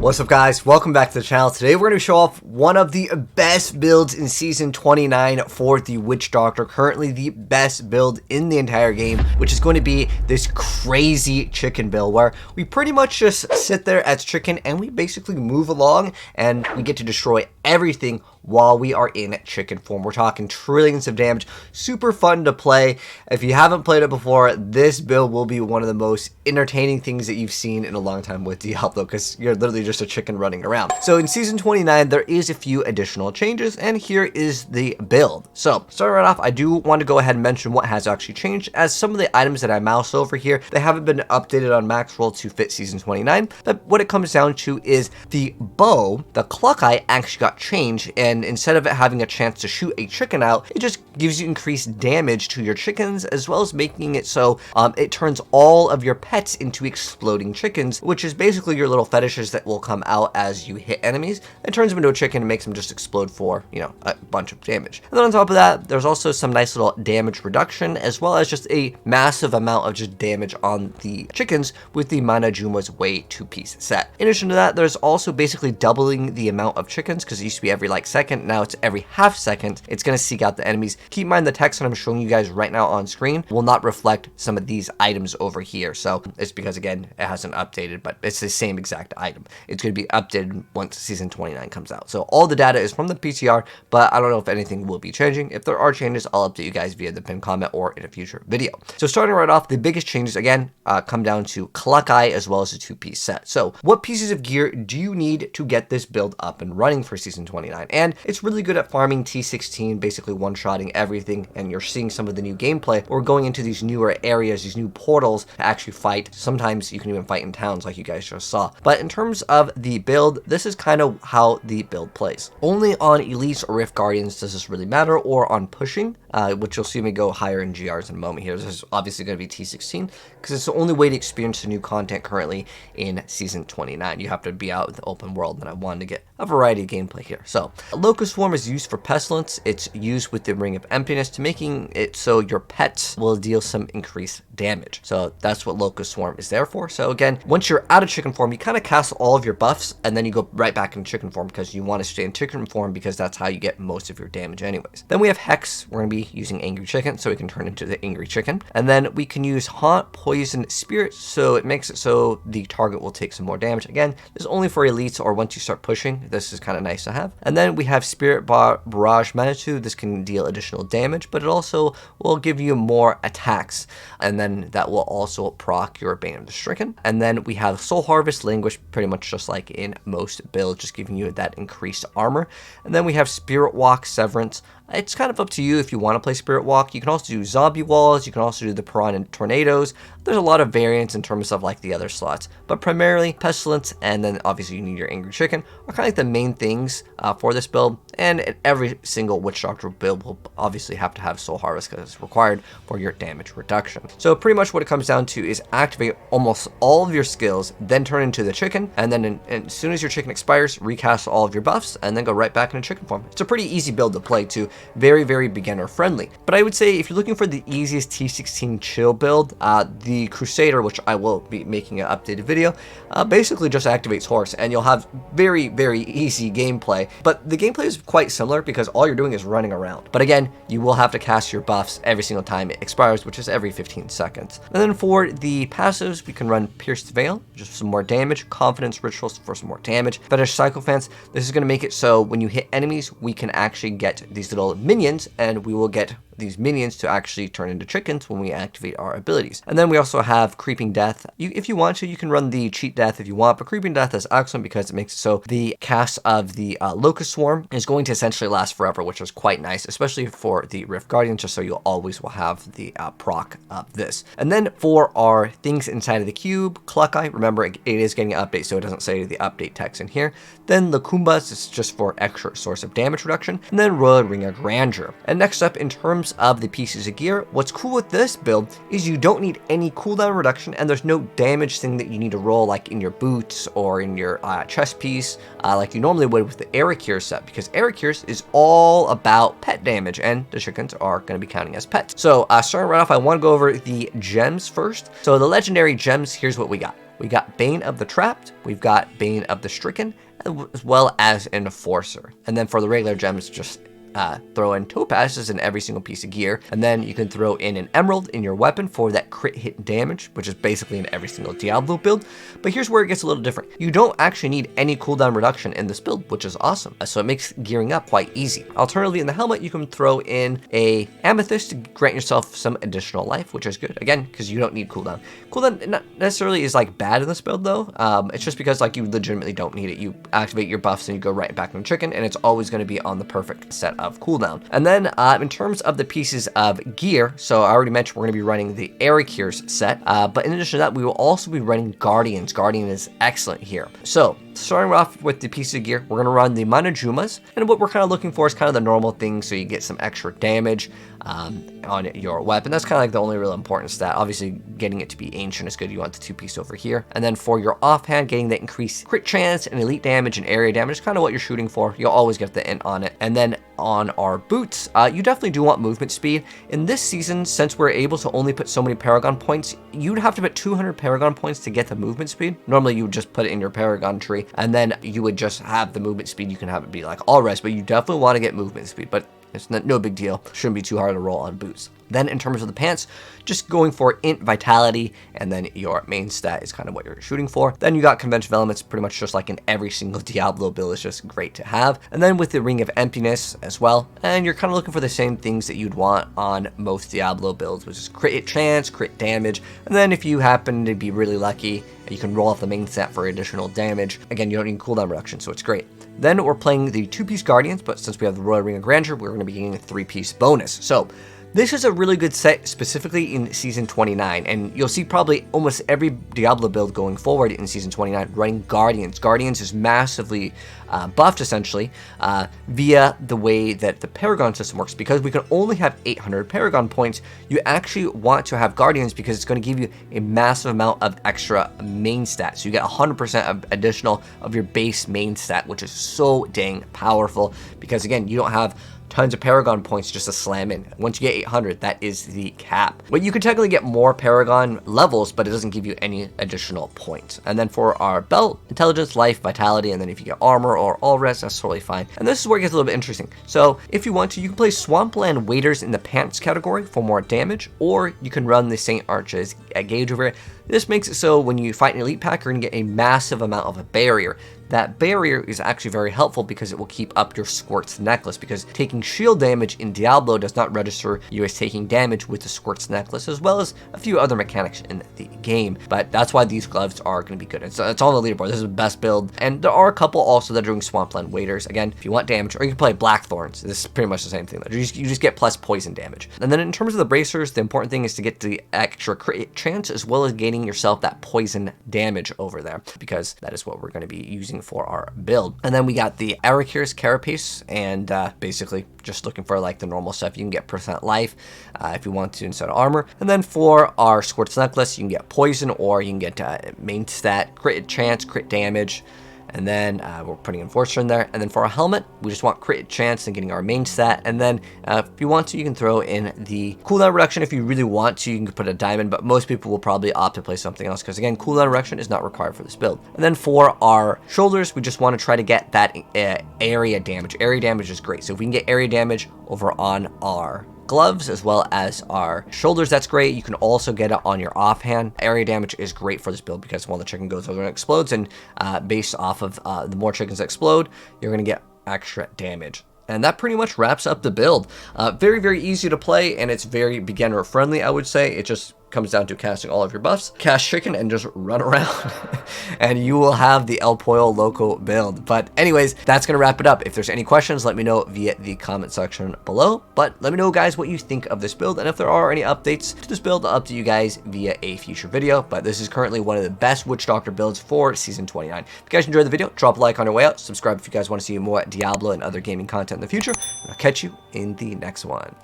What's up guys, welcome back to the channel. Today we're going to show off one of the best builds in Season 29 for the Witch Doctor. Currently the best build in the entire game, which is going to be this crazy chicken build where we pretty much just sit there as chicken and we basically move along and we get to destroy everything while we are in chicken form. We're talking trillions of damage, super fun to play. If you haven't played it before, this build will be one of the most entertaining things that you've seen in a long time with Diablo, because you're literally just a chicken running around. So in Season 29, there is a few additional changes, and here is the build. So starting right off, I do want to go ahead and mention what has actually changed, as some of the items that I mouse over here, they haven't been updated on max roll to fit Season 29, but what it comes down to is the bow, the cluck eye, actually got changed, and instead of it having a chance to shoot a chicken out, it just gives you increased damage to your chickens, as well as making it so it turns all of your pets into exploding chickens, which is basically your little fetishes that will come out as you hit enemies. It turns them into a chicken and makes them just explode for, you know, a bunch of damage. And then on top of that, there's also some nice little damage reduction, as well as just a massive amount of just damage on the chickens with the Mana Juma's Way 2-piece set. In addition to that, there's also basically doubling the amount of chickens, because it used to be every like second, now it's every half second. It's going to seek out the enemies. Keep in mind the text that I'm showing you guys right now on screen will not reflect some of these items over here. So it's because, again, it hasn't updated, but it's the same exact item. It's going to be updated once Season 29 comes out. So all the data is from the PTR, but I don't know if anything will be changing. If there are changes, I'll update you guys via the pinned comment or in a future video. So starting right off, the biggest changes, again, come down to Cluck Eye as well as a 2-piece set. So what pieces of gear do you need to get this build up and running for Season 29? And it's really good at farming T16, basically one-shotting everything, and you're seeing some of the new gameplay. We're going into these newer areas, these new portals to actually fight. Sometimes you can even fight in towns like you guys just saw. But in terms of the build, this is kind of how the build plays. Only on Elites or Rift Guardians does this really matter, or on pushing, which you'll see me go higher in GRs in a moment here. This is obviously going to be T16, because it's the only way to experience the new content currently in Season 29. You have to be out in the open world, and I wanted to get a variety of gameplay here. So Locust Swarm is used for Pestilence. It's used with the Ring of Emptiness to making it so your pets will deal some increased damage. So that's what Locust Swarm is there for. So again, once you're out of chicken form, you kind of cast all of your buffs and then you go right back in chicken form, because you want to stay in chicken form because that's how you get most of your damage anyways. Then we have Hex. We're going to be using Angry Chicken, so we can turn into the Angry Chicken. And then we can use Haunt, Poison, Spirit, so it makes it so the target will take some more damage. Again, this is only for elites or once you start pushing. This is kind of nice to have. And then we have Spirit Barrage Manitou. This can deal additional damage, but it also will give you more attacks. And then that will also proc your Bane of the Stricken. And then we have Soul Harvest Languish, pretty much just like in most builds, just giving you that increased armor. And then we have Spirit Walk Severance. It's kind of up to you if you want to play Spirit Walk. You can also do Zombie Walls. You can also do the Piranha Tornadoes. There's a lot of variants in terms of like the other slots, but primarily Pestilence, and then obviously you need your Angry Chicken, are kind of like the main things for this build. And every single Witch Doctor build will obviously have to have Soul Harvest, because it's required for your damage reduction. So pretty much what it comes down to is activate almost all of your skills, then turn into the chicken, and then as soon as your chicken expires, recast all of your buffs, and then go right back into chicken form. It's a pretty easy build to play too. Very, very beginner friendly. But I would say if you're looking for the easiest T16 chill build, the Crusader, which I will be making an updated video, basically just activates Horse, and you'll have very, very easy gameplay. But the gameplay is quite similar because all you're doing is running around. But again, you will have to cast your buffs every single time it expires, which is every 15 seconds. And then for the passives, we can run Pierced Veil, just some more damage, Confidence Rituals for some more damage, Fetish Sycophants. This is going to make it so when you hit enemies, we can actually get these little minions, and we will get these minions to actually turn into chickens when we activate our abilities. And then we also have Creeping Death. If you want to, you can run the Cheat Death if you want, but Creeping Death is excellent because it makes it so the cast of the Locust Swarm is going to essentially last forever, which is quite nice, especially for the Rift Guardian, just so you always will have the proc of this. And then for our things inside of the cube, Cluck Eye, remember it is getting an update, so it doesn't say the update text in here. Then the Kumbas is just for extra source of damage reduction, and then Royal Ring of Grandeur. And next up, in terms of the pieces of gear, what's cool with this build is you don't need any cooldown reduction, and there's no damage thing that you need to roll like in your boots or in your chest piece like you normally would with the Aerocure set, because Aerocure is all about pet damage, and the chickens are going to be counting as pets. So starting right off, I want to go over the gems first. So the legendary gems, here's what we got. We got Bane of the Trapped, we've got Bane of the Stricken, as well as Enforcer. And then for the regular gems, just throw in topazes in every single piece of gear, and then you can throw in an emerald in your weapon for that crit hit damage, which is basically in every single Diablo build. But here's where it gets a little different. You don't actually need any cooldown reduction in this build, which is awesome. So it makes gearing up quite easy. Alternatively, in the helmet, you can throw in a amethyst to grant yourself some additional life, which is good, again, because you don't need cooldown. Cooldown not necessarily is like bad in this build though. It's just because like you legitimately don't need it. You activate your buffs and you go right back into chicken, and it's always going to be on the perfect set of cooldown. And then in terms of the pieces of gear, so I already mentioned we're going to be running the Aracures set, but in addition to that, we will also be running Guardians. Guardian is excellent here. So starting off with the pieces of gear, we're going to run the Monojumas, and what we're kind of looking for is kind of the normal things, so you get some extra damage on your weapon. That's kind of like the only real important stat. Obviously, getting it to be ancient is good. You want the 2-piece over here. And then for your offhand, getting the increased crit chance and elite damage and area damage is kind of what you're shooting for. You'll always get the int on it. And then on our boots, you definitely do want movement speed. In this season, since we're able to only put so many Paragon points, you'd have to put 200 Paragon points to get the movement speed. Normally, you would just put it in your Paragon tree, and then you would just have the movement speed. You can have it be like all rest, but you definitely want to get movement speed. But it's no big deal. Shouldn't be too hard to roll on boots. Then in terms of the pants, just going for int vitality, and then your main stat is kind of what you're shooting for. Then you got conventional elements, pretty much just like in every single Diablo build. It's just great to have. And then with the Ring of Emptiness as well, and you're kind of looking for the same things that you'd want on most Diablo builds, which is crit hit chance, crit damage, and then if you happen to be really lucky, you can roll off the main stat for additional damage. Again, you don't need cooldown reduction, so it's great. Then we're playing the 2-piece Guardians, but since we have the Royal Ring of Grandeur, we're going to be getting a 3-piece bonus. So this is a really good set, specifically in Season 29, and you'll see probably almost every Diablo build going forward in Season 29 running Guardians. Guardians is massively buffed, essentially, via the way that the Paragon system works. Because we can only have 800 Paragon points, you actually want to have Guardians because it's going to give you a massive amount of extra main stats. So you get 100% of additional of your base main stat, which is so dang powerful because, again, you don't have tons of Paragon points just to slam in. Once you get 800, that is the cap. But you can technically get more Paragon levels, but it doesn't give you any additional points. And then for our belt, intelligence, life, vitality, and then if you get armor or all rest, that's totally fine. And this is where it gets a little bit interesting. So if you want to, you can play Swampland Waders in the pants category for more damage, or you can run the St. Arches gauge over it. This makes it so when you fight an elite pack, you're going to get a massive amount of a barrier. That barrier is actually very helpful because it will keep up your Squirt's Necklace, because taking shield damage in Diablo does not register you as taking damage with the Squirt's Necklace, as well as a few other mechanics in the game. But that's why these gloves are going to be good. It's on the leaderboard. This is the best build. And there are a couple also that are doing Swampland Waders. Again, if you want damage, or you can play Blackthorns. This is pretty much the same thing. You just get plus poison damage. And then in terms of the bracers, the important thing is to get the extra crit chance, as well as gaining yourself that poison damage over there, because that is what we're going to be using for our build. And then we got the Aracures Carapace, and basically just looking for like the normal stuff. You can get % life if you want to instead of armor. And then for our Squirt's Necklace, you can get poison, or you can get main stat, crit chance, crit damage. And then we're putting Enforcer in there. And then for our helmet, we just want crit chance and getting our main stat. And then if you want to, you can throw in the cooldown reduction. If you really want to, you can put a diamond, but most people will probably opt to play something else because, again, cooldown reduction is not required for this build. And then for our shoulders, we just want to try to get that area damage. Area damage is great. So if we can get area damage over on our gloves as well as our shoulders, that's great. You can also get it on your offhand. Area damage is great for this build because while the chicken goes over and explodes, and based off of the more chickens that explode, you're going to get extra damage. And that pretty much wraps up the build. Very, very easy to play, and it's very beginner friendly, I would say. It just comes down to casting all of your buffs, cast chicken, and just run around and you will have the El Pollo Loco build. But anyways, that's gonna wrap it up. If there's any questions, let me know via the comment section below. But let me know, guys, what you think of this build, and if there are any updates to this build, I'll update you guys via a future video. But this is currently one of the best Witch Doctor builds for Season 29. If you guys enjoyed the video, drop a like on your way out, subscribe if you guys want to see more Diablo and other gaming content in the future, and I'll catch you in the next one.